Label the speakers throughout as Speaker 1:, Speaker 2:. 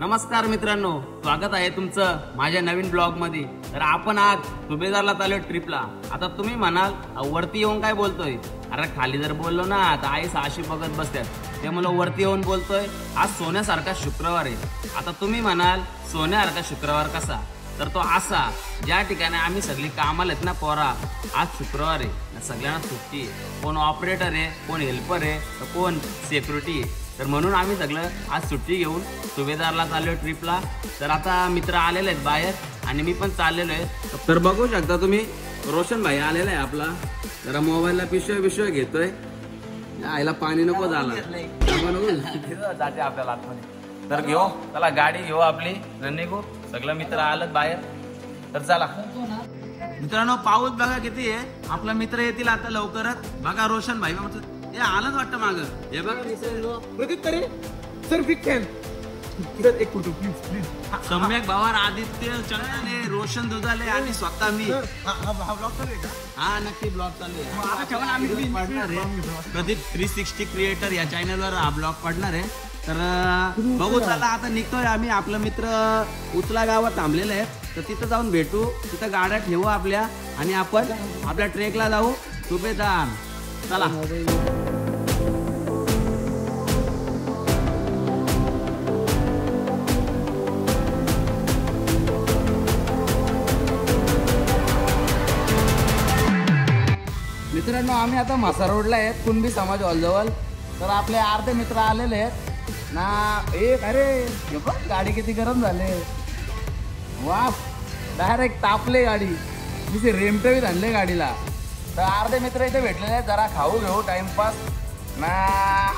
Speaker 1: नमस्कार मित्रांनो, स्वागत आहे तुमचं माझ्या नवीन ब्लॉग मध्ये। तर आपण आज सुभेदारला चाललो ट्रिपला। आता तुम्ही म्हणाल वरती येऊन काय बोलतोय? अरे खाली जर बोललो ना तर आई साशी बघत बसतात, ते मला वरती येऊन बोलतोय। आज सोन्यासारखा शुक्रवार आहे। आता तुम्ही म्हणाल सोन्यासारखा शुक्रवार कसा? तर तो असा, ज्या ठिकाणी आम्ही सगळी कामाला आहेत ना पोरा, आज शुक्रवार आहे, सगळ्यांना सुट्टी आहे। कोण ऑपरेटर आहे, कोण हेल्पर आहे, तर कोण सिक्युरिटी आहे। तर म्हणून आम्ही सगळं आज सुट्टी घेऊन सुभेदारला चाललो ट्रिपला। तर आता मित्र आलेले आहेत बाहेर आणि मी पण चाललेलो आहे। तर बघू शकता तुम्ही, रोशन भाई आलेला आहे आपला। जरा मोबाईलला पिशव्या घेतोय, आईला पाणी नको झाला जाते आपल्याला आतमध्ये। तर घेऊ, चला गाडी घेऊ आपली, निघू। सगळं मित्र आलं बाहेर, तर चला मित्रांनो। पाऊस बघा किती आहे, आपला मित्र येतील आता लवकरच। बघा रोशन भाई हे आलंच वाटतं माग, हे बघा प्रदीप करे सर एक फोटो प्लीज। सम्यक भावार, आदित्य चंदने, रोशन दुधाले आणि स्वतः मी। हा नक्की ब्लॉग चालू आहे। प्रदीप 360 क्रिएटर या चॅनलवर हा ब्लॉग पडणार आहे। तर बघू, चला आता निघतोय आम्ही। आपलं मित्र उचला गावात थांबलेलं आहे, तर तिथं जाऊन भेटू, तिथं गाड्या ठेवू आपल्या आणि आपण आपल्या ट्रेकला जाऊ सुभेदार। चला मित्रांनो, आम्ही आता म्हसा रोडला आहेत, कुणबी समाज हॉलजवळ। तर आपले अर्धे मित्र आलेले आहेत ना। एक अरे हे बघ, गाडी किती गरम झाले, वा डायरेक्ट तापले गाडी, तिथे रेमटवीत आणले गाडीला। तर अर्धे मित्र इथे भेटलेले आहेत, जरा खाऊ घेऊ टाइमपास ना।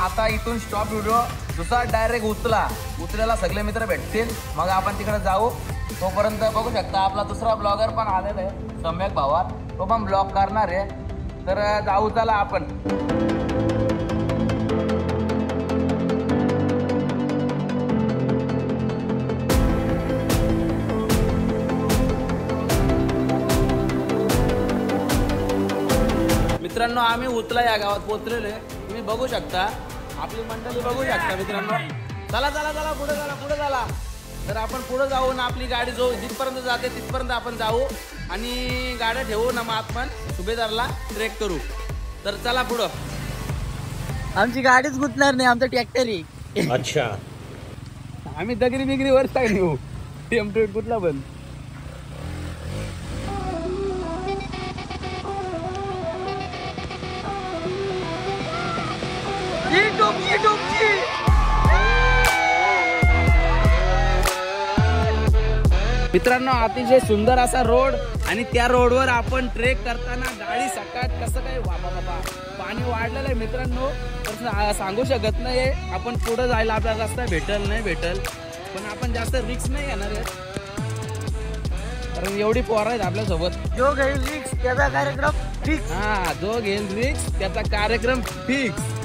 Speaker 1: आता इथून स्टॉप व्हिडिओ दुसरा डायरेक्ट उचल्याला सगळे मित्र भेटतील, मग आपण तिकडे जाऊ। तोपर्यंत बघू शकता आपला दुसरा ब्लॉगर पण आलेला आहे, सम्यक भावार, तो पण ब्लॉग करणार आहे। तर जाऊ, चला आपण। मित्रांनो, आम्ही उचला या गावात पोहोचलेलो आहे, तुम्ही बघू शकता, आपली मंडळी बघू शकता मित्रांनो। चला चला चला, पुढे चला। तर आपण पुढे जाऊ ना, आपली गाडी जो जिथपर्यंत जाते तिथपर्यंत आपण जाऊ आणि गाड्या ठेवू ना, मग आपण सुभेदारला ट्रेक करू। तर चला पुढं।
Speaker 2: आमची गाडीच गुतणार नाही, आमचं ट्रॅक्टर आहे।
Speaker 1: अच्छा, आम्ही दगरी बिगरी वर टाकली टेम्परेट कुठला पण। मित्रांनो, अतिशय सुंदर असा रोड आणि त्या रोडवर आपण ट्रेक करताना गाडी सकाळ कसं काय बाबा पाणी वाढलेलं आहे मित्रांनो। तर सांगू शकत नाही आपण पुढे जायला आपल्याला रस्ता भेटल नाही भेटल, पण आपण जास्त रिक्स नाही घेणार आहे, कारण एवढी पोरं आहेत आपल्यासोबत।
Speaker 2: जो घेईल रिक्स त्याचा कार्यक्रम फिक्स।
Speaker 1: हा, जो घेईल रिक्स त्याचा कार्यक्रम फिक्स।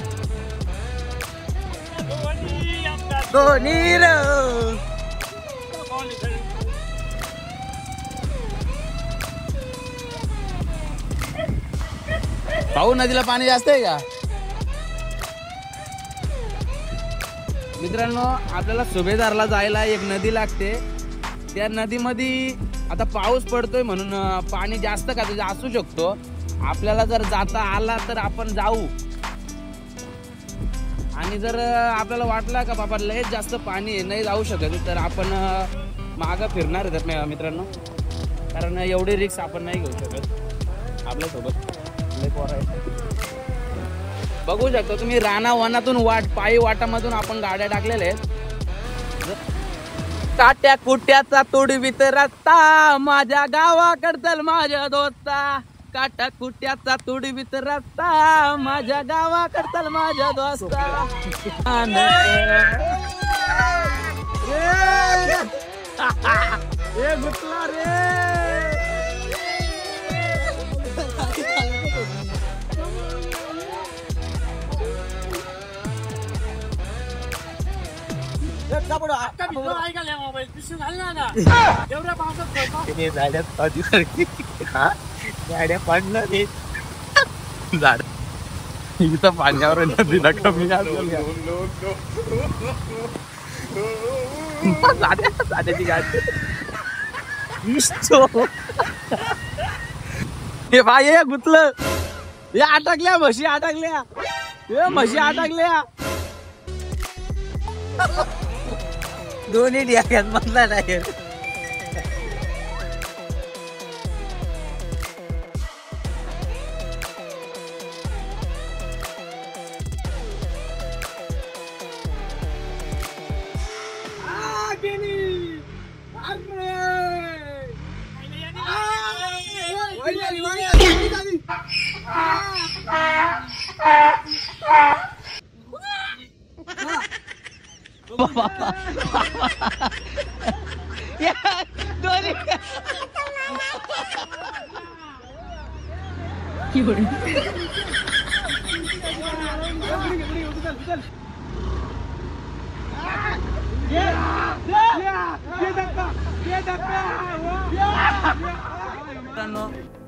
Speaker 1: पाहू, नदीला पाणी जास्त आहे का मित्रांनो? आपल्याला सुभेदारला जायला एक नदी लागते, त्या नदीमध्ये आता पाऊस पडतोय म्हणून पाणी जास्त का असू शकतो। आपल्याला जर जाता आला तर आपण जाऊ, आणि जर आपल्याला वाटलं का बाबा लयच जास्त पाणी नाही जाऊ शकत, तर आपण मागं फिरणार आहेत मित्रांनो, कारण एवढी रिक्स आपण नाही घेऊ शकत आपल्यासोबत लय पोरं आहेत। बघू शकता तुम्ही, राणा वनातून पायी वाटामधून आपण गाड्या टाकलेल्या आहेत। काट्या कुट्याचा तोडवीत रस्ता, माझ्या गावाकडचा माझ्या दोस्ता। काट्या कुट्याचा तोडवीत रस्ता, माझ्या गावाकडचा माझ्या दोस्ता। ए गुतला रे,
Speaker 2: गाड्या पडणार
Speaker 1: झाड इथं पाण्यावर नदीला कमी साध्याची गाडी हे बाई हे गुतलं हे अटकल्या म्हशी अटकल्या हे म्हशी अटकल्या
Speaker 2: दोन्ही ढ्याक्यात मधला टायर.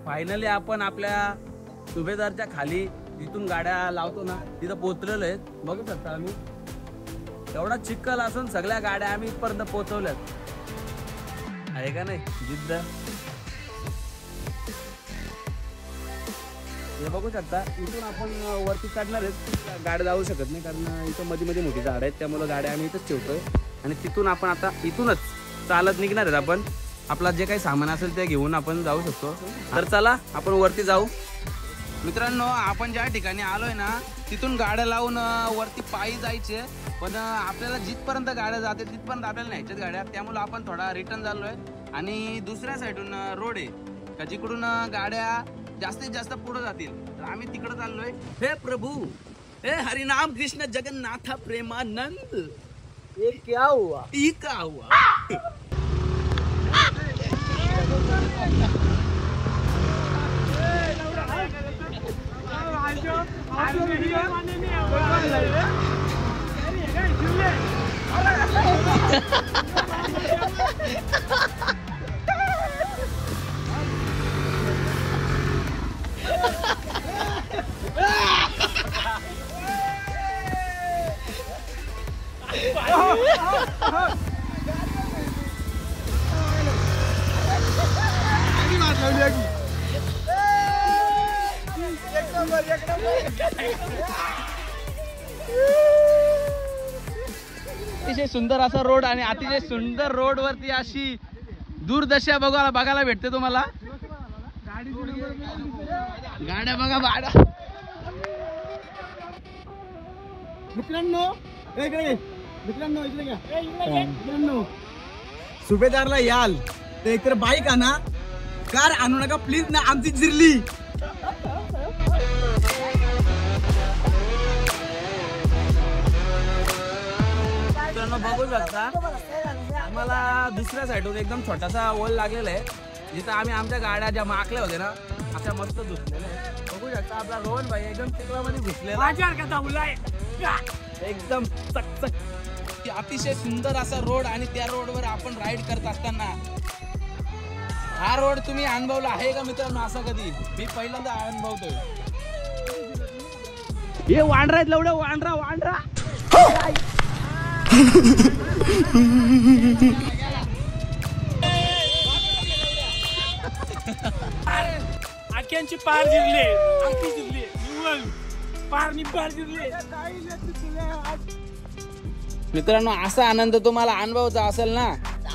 Speaker 1: फायनली आपण आपल्या सुभेदारच्या खाली जिथून गाड्या लावतो ना तिथं पोहोचलेलो आहेत. बघू शकता आम्ही एवढा चिखल असून सगळ्या गाड्या आम्ही इथपर्यंत पोहोचवल्यात. आहे का नाही जिद्द. हे बघू शकता इथून आपण वरती काढणार आहेत. गाड्या जाऊ शकत नाही कारण इथं मध्ये मध्ये मोठी झाड आहेत त्यामुळे गाड्या आम्ही इथंच ठेवतोय आणि तिथून आपण आता इथूनच चालत निघणार आहेत. आपण आपला जे काही सामान असेल ते घेऊन आपण जाऊ शकतो. तर चला आपण वरती जाऊ. मित्रांनो आपण ज्या ठिकाणी आलोय ना तिथून गाड्या लावून वरती पायी जायचे पण आपल्याला जिथपर्यंत गाड्या जाते तिथपर्यंत आपल्याला न्यायच्याच गाड्या. त्यामुळे आपण थोडा रिटर्न झालोय आणि दुसऱ्या साईडून रोड आहे का जिकडून गाड्या जास्तीत जास्त पुढे जातील तर आम्ही तिकडे चाललोय. हे प्रभू हे हरिनाम कृष्ण जगन्नाथ प्रेमानंद
Speaker 2: ये क्या हुआ?
Speaker 1: ये क्या हुआ? अतिशय सुंदर असा रोड आणि अतिशय सुंदर रोड वरती अशी दूरदशा बघायला भेटते तुम्हाला. गाड्या बघा भाडा.
Speaker 2: मित्रांनो मित्रांनो इकडे घ्या. मित्रांनो सुभेदारला याल तर एकतर बाईक आणा कार आणू नका प्लीज ना आमची जिरली.
Speaker 1: बघू शकता आम्हाला दुसऱ्या साईडून एकदम छोटासा ओल लागलेला आहे जिथं आम्ही आमच्या गाड्या ज्या माकल्या होत्या ना अशा मस्त धुसलेल्या आहेत. बघू शकता आपला रोहन भाई एकदम चिखलामध्ये घुसलेला एकदम चकचक. अतिशय सुंदर असा रोड आणि त्या रोडवर आपण राईड करत असताना हा रोड तुम्ही अनुभवला आहे का मित्रांनो असा कधी? मी पहिल्यांदा अनुभवतोय. हे वांढरा आहेत लवडं वांढरा
Speaker 3: आख्यांची पार जिरले आखी जिरले पार जिरले.
Speaker 1: मित्रांनो असा आनंद तुम्हाला अनुभवायचा असेल ना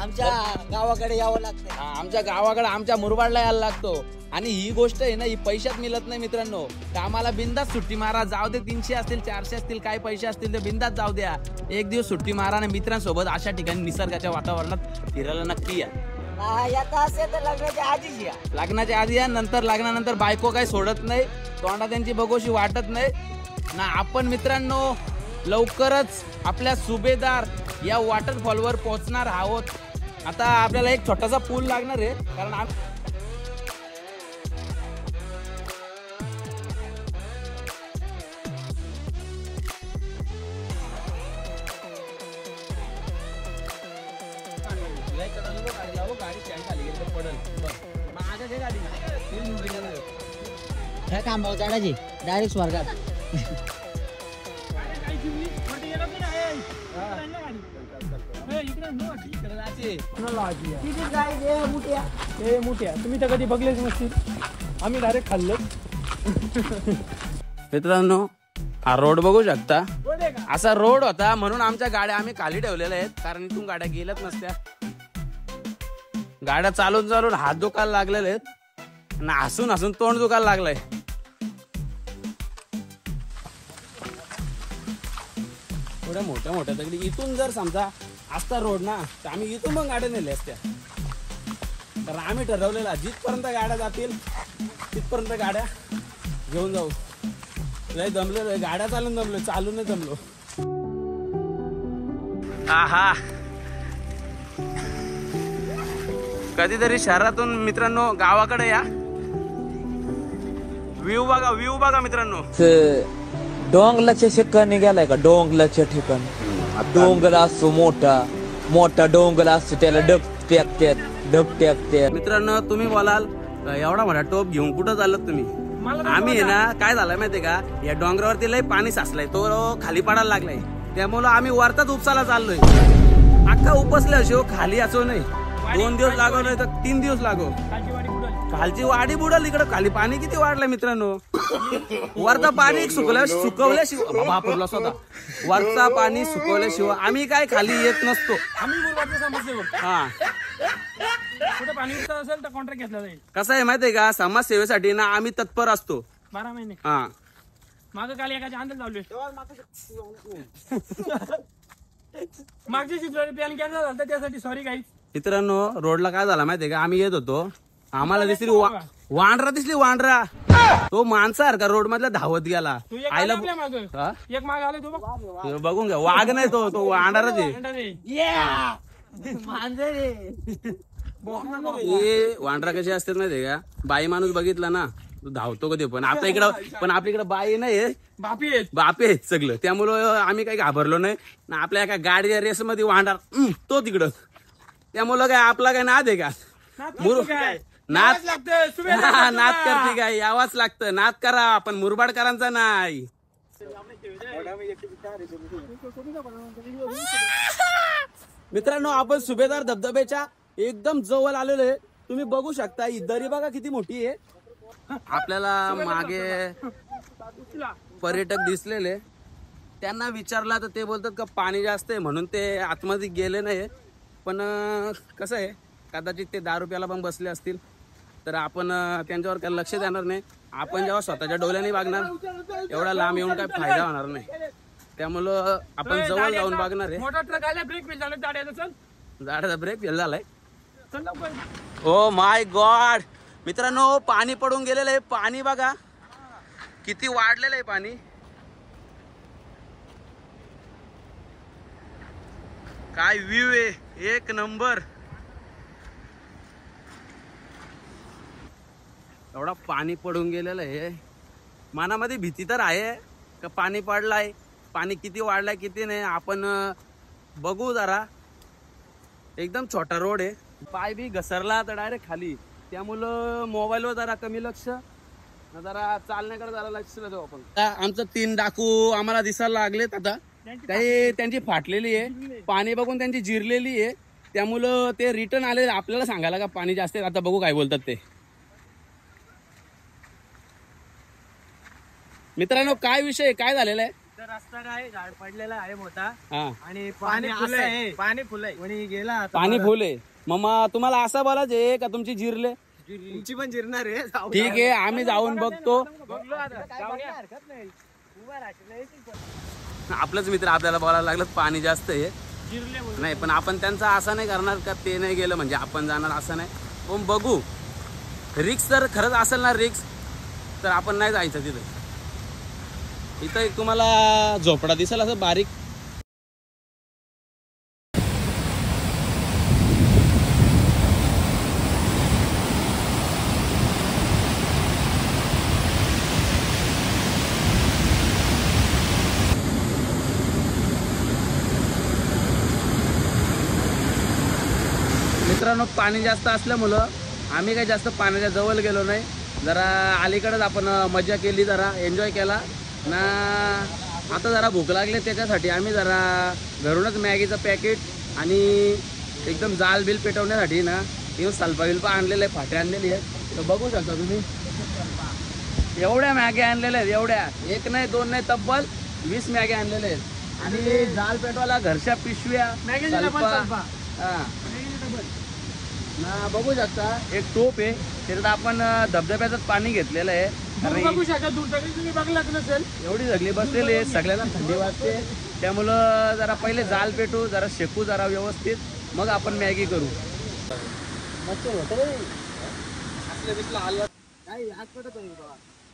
Speaker 2: आमच्या गावाकडे यावं लागतं.
Speaker 1: आमच्या गावाकडे आमच्या मुरबाडला यायला लागतो. आणि ही गोष्ट आहे ना ही पैशात मिळत नाही मित्रांनो. कामाला बिंदास सुट्टी मारा जाऊ दे 300 असतील 400 असतील काय पैसे असतील ते बिंदास जाऊ द्या. एक दिवस सुट्टी मारा आणि मित्रांसोबत अशा ठिकाणी निसर्गाच्या वातावरणात फिरायला नक्की या. लग्नाच्या आधी या नंतर लग्नानंतर बायको काही सोडत नाही तोंडा त्यांची बघोशी वाटत नाही ना. आपण मित्रांनो लवकरच आपल्या सुभेदार या वॉटरफॉलवर पोहोचणार आहोत. आता आपल्याला एक छोटासा पूल लागणार आहे कारण
Speaker 2: काम चढायची डायरेक्ट स्वर्गात.
Speaker 3: इकडे मोठ्या तुम्ही तर कधी बघलेच नसतील, आम्ही डायरेक्ट खाल्लं.
Speaker 1: मित्रांनो हा रोड बघू शकता, असा रोड होता म्हणून आमच्या गाड्या आम्ही खाली ठेवलेल्या आहेत, कारण इथून गाड्या गेल्याच नसत्या. गाड्या चालून चालून हात दुखायला लागलेले आहेत आणि हसून हसून तोंड दुखायला लागलंय. थोड्या मोठ्या मोठ्या दगडी इथून जर समजा असता रोड ना तर आम्ही इथून पण गाड्या नेल्या असत्या. तर आम्ही ठरवलेला जिथपर्यंत गाड्या जातील तिथपर्यंत गाड्या घेऊन जाऊ. लय दमलो, गाड्या चालून दमलो, चालूनच दमलो. आहा, कधीतरी शहरातून मित्रांनो गावाकडे या, व्ह्यू बघा मित्रांनो.
Speaker 4: डोंगराच्या ठिकाणी गेलाय का? डोंगराच्या ठिकाणी डोंगर असतो, मोठा डोंगर असतो, त्याला डब टाकतात.
Speaker 1: मित्रांनो तुम्ही बोलाल एवढा मोठा टोप घेऊन कुठं चालत तुम्ही? आम्ही आहे ना, काय झालंय माहितीये का, या डोंगरावरती लय पाणी साचलंय, तो खाली पडायला लागलाय, त्यामुळं आम्ही वरताच उपसाला चाललोय. अख्खा उपसल्याशिवाय खाली असो नाही. 2 दिवस लागो नाही तर 3 दिवस लागो. खालची वाडी बुडल, इकडं खाली पाणी किती वाढलंय मित्रांनो. वरचा पाणी सुकवल्याशिवाय बापरला स्वतः वरचा पाणी सुकवल्याशिवाय आम्ही काय खाली येत नसतो. हा,
Speaker 3: कुठे पाणी असेल तर कॉन्ट्रॅक्ट घेतला जाईल.
Speaker 1: कसं आहे माहितीये का, समाजसेवेसाठी ना आम्ही तत्पर असतो
Speaker 3: 12 महिने.
Speaker 1: हा,
Speaker 3: मागं काल एकाच्या अंदाज लावले, मागच्या चित्र प्लॅन कॅन्सल झाला त्यासाठी सॉरी काही.
Speaker 1: मित्रांनो रोडला काय झाला माहितीये का, आम्ही येत होतो, आम्हाला दिसली वांडरा दिसली, वांडरा तो माणसासारखा रोड मधला धावत गेला. आईला
Speaker 3: एक माग आले तू
Speaker 1: बघून घ्या, वाघ नाही तो वांडराच आहे. वांडरा कशी असतात माहितीये का, बाई माणूस बघितला ना तो धावतो कधी पण. आता इकडं पण आपल्या इकडे बाई नाही, बापे आहेत सगळं, त्यामुळं आम्ही काही घाबरलो नाही. आपल्या एका गाडीच्या रेस मध्ये वांडार तो तिकडं, त्यामुळं काय आपला काय नाद आहे का, नाद करते काय, यावाच लागतं. नाद करा पण मुरबाडकरांचा नाही. मित्रांनो आपण सुभेदार धबधब्याच्या एकदम जवळ आलेलो आहे. तुम्ही बघू शकता ही दरी बघा किती मोठी आहे. आपल्याला मागे पर्यटक दिसलेले, त्यांना विचारला तर ते बोलतात का पाणी जास्त आहे म्हणून ते आतमध्ये गेले नाही. पण कसं आहे, कदाचित ते दारू प्यायला पण बसले असतील, तर आपण त्यांच्यावर काय लक्ष देणार नाही. आपण जेव्हा स्वतःच्या डोळ्याने वागणार एवढा लांब येऊन काय फायदा होणार नाही, त्यामुळं आपण जवळ जाऊन बघणार आहे.
Speaker 3: मोठा ट्रक आला, ब्रेक फेल झाला,
Speaker 1: गाड्याचा ब्रेक फेल झालाय. ओ माय गॉड मित्रांनो, पाणी पडून गेलेलं आहे. पाणी बघा किती वाढलेलं आहे पाणी. काय व्ह्यू आहे, एक नंबर. एवढा पाणी पडून गेलेलं आहे, मनामध्ये भीती तर आहे का पाणी पडलाय, पाणी किती वाढलाय किती नाही. आपण बघू जरा. एकदम छोटा रोड आहे, पाय बी घसरला तर डायरेक्ट खाली, त्यामुळं मोबाईलवर जरा कमी लक्ष, जरा चालण्याकडे जरा लक्ष देऊ आपण. आमचं 3 डाकू आम्हाला दिसायला लागलेत. आता काही त्यांची फाटलेली आहे, पाणी बघून त्यांची जिरलेली आहे, त्यामुळं ते रिटर्न आले. आपल्याला सांगायला का पाणी जास्त आहे. आता बघू काय बोलतात ते. मित्रांनो काय विषय काय झालेला आहे,
Speaker 2: रस्ता काय झाड पडलेला आहे मोठा, आणि
Speaker 3: पाणी फुल आहे,
Speaker 2: पाणी फुल आहे, कोणी गेला
Speaker 1: पाणी फुल आहे. मग तुम्हाला असं बोलायचे का तुमची जिरले?
Speaker 2: तुमची पण जिरणार आहे.
Speaker 1: ठीक आहे, आम्ही जाऊन बघतो. आपलंच मित्र आपल्याला बोलायला लागलं पाणी जास्त आहे नाही, पण आपण त्यांचा असं नाही करणार का ते नाही गेलं म्हणजे आपण जाणार असं नाही. पण बघू, रिक्स जर खरंच असेल ना रिक्स, तर आपण नाही जायचं तिथं. इथं एक तुम्हाला झोपडा दिसेल असं बारीक. मित्रांनो पाणी जास्त असल्यामुळं आम्ही काही जास्त पाण्याच्या जवळ गेलो नाही. जरा अलीकडेच आपण मजा केली, जरा एन्जॉय केला ना. आता जरा भूक लागली त्याच्यासाठी आम्ही जरा घरूनच मॅगीचं पॅकेट आणि एकदम जाल बिल पेटवण्यासाठी ना हे सल्फा विल्फा आणलेले आहे, फाटे आणलेली आहेत. तर बघू शकता तुम्ही एवढ्या मॅगी आणलेल्या आहेत, एवढ्या एक नाही दोन नाही तब्बल 20 मॅगी आणलेल्या आहेत. आणि जाल पेटवायला घरच्या पिशव्या सल्फा. हा ना बघू शकता एक टोप आहे त्याच्यात आपण धबधब्याचं पाणी घेतलेलं आहे.
Speaker 3: बघू शकता दूरसाठी तुम्ही बघलाच नसेल.
Speaker 1: एवढी सगळी बसलेली आहे, सगळ्यांना थंडी वाजते. त्यामुळं जरा पहिले जाल पेटू, जरा शेकू जरा व्यवस्थित, मग आपण मॅगी करू. मस्त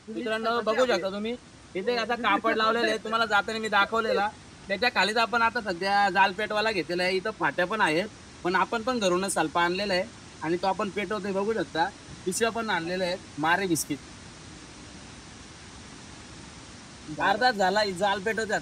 Speaker 1: मित्रांनो बघू शकता तुम्ही इथे आता कापड लावलेले आहे, तुम्हाला जाताना मी दाखवलेला. त्याच्या खालीच आपण आता सध्या जाल पेटवायला घेतलेला आहे. इथं फाट्या पण आहेत, पण आपण पण घरूनच सल्फा आणलेला आहे आणि तो आपण पेटवतोय. बघू शकता पिशव्या पण आणलेल्या आहेत, मारे बिस्किट. अर्धाच झाला जाल पेटवतात.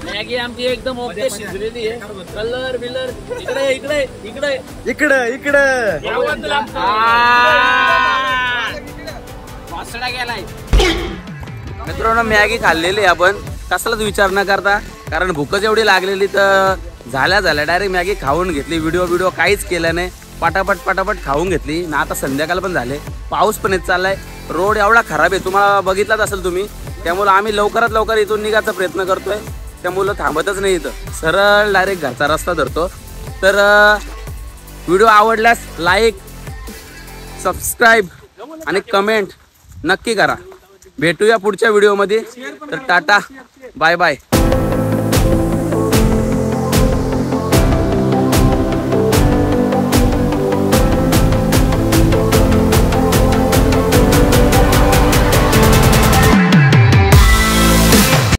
Speaker 1: मॅगी आमची एकदम ओके शिजलेली आहे. कलर बिलर इकडे इकडे इकडे
Speaker 2: इकडं इकडं
Speaker 1: वासडा गेलाय. मित्रांनो मॅगी खाल्लेली आपण कसलाच विचार न करता, कारण भूकच एवढी लागलेली तर झाल्या डायरेक्ट मॅगी खाऊन घेतली. व्हिडिओ काहीच केलं नाही, पटापट खाऊन घेतली ना. आता संध्याकाळ पण झाले, पाऊस पण येत चाललाय, रोड एवढा खराब आहे तुम्हाला बघितलाच असेल तुम्ही. त्यामुळे आम्ही लवकरात लवकर इथून निघायचा प्रयत्न करतोय. त्यामुळं थांबतच नाही, इथं सरळ डायरेक्ट घरचा रस्ता धरतो. तर व्हिडिओ आवडल्यास लाईक, सबस्क्राईब आणि कमेंट नक्की करा. भेटूया पुढच्या व्हिडिओमध्ये. तर टाटा, बाय बाय.